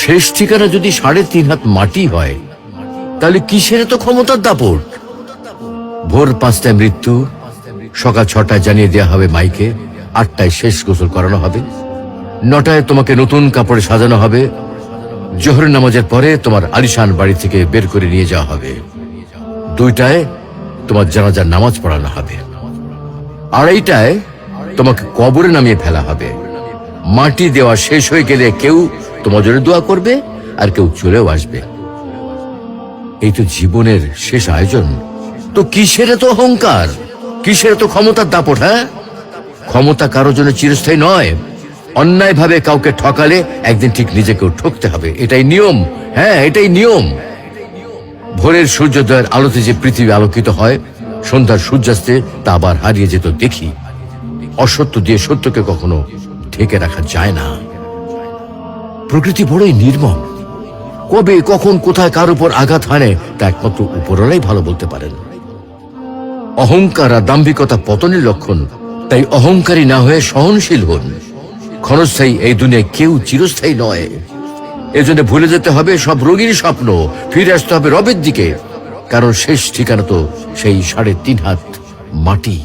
শেষ ঠিকানা যদি 3.5 হাত মাটি হয়, তাহলে কিসের তো ক্ষমতার দাপট? ভোর 5টায় মৃত্যু, সকাল 6টায় জানিয়ে দেওয়া হবে মাইকে, 8টায় শেষ গোসল করানো হবে, 9টায় তোমাকে নতুন কাপড়ে সাজানো হবে, জোহরের নামাজের পরে তোমার আলিশান বাড়ি থেকে বের করে নিয়ে যাওয়া হবে, 2টায় তোমার জানাজার নামাজ পড়ানো হবে, 2:30টায় তোমাকে কবরে নামিয়ে ফেলা হবে। মাটি দেওয়া শেষ হয়ে গেলে কেউ তোমার জন্য দোয়া করবে, আর কেউ চলেও আসবে। এই তো জীবনের শেষ আয়োজন। তো কিসের তো অহংকার, কিসের তো ক্ষমতার দাপট? হ্যাঁ, ক্ষমতা কারোর জন্য চিরস্থায়ী নয়। অন্যায় ভাবে কাউকে ঠকালে একদিন ঠিক নিজেকেও ঠকতে হবে, এটাই নিয়ম। হ্যাঁ, এটাই নিয়ম। ভোরের সূর্যোদয়ের আলোতে যে পৃথিবী আলোকিত হয়, সন্ধ্যার সূর্যাস্তে তা আবার হারিয়ে যেত দেখি। অসত্য দিয়ে সত্যকে কখনো ঢেকে রাখা যায় না। প্রকৃতি বড়ই নির্মম। কবে, কখন, কোথায় কার উপর আঘাত হানে তা একমাত্র উপরওয়ালাই ভালো বলতে পারেন। অহংকার আর দাম্ভিকতা পতনের লক্ষণ। তাই অহংকারী না হয়ে সহনশীল হন। ক্ষণস্থায়ী এই দুনিয়ায় কেউ চিরস্থায়ী নয়। এজন্য ভুলে যেতে হবে সব রোগীর স্বপ্ন, ফিরে আসতে হবে রবের দিকে। কারণ শেষ ঠিকানা তো সেই 3.5 হাত মাটি।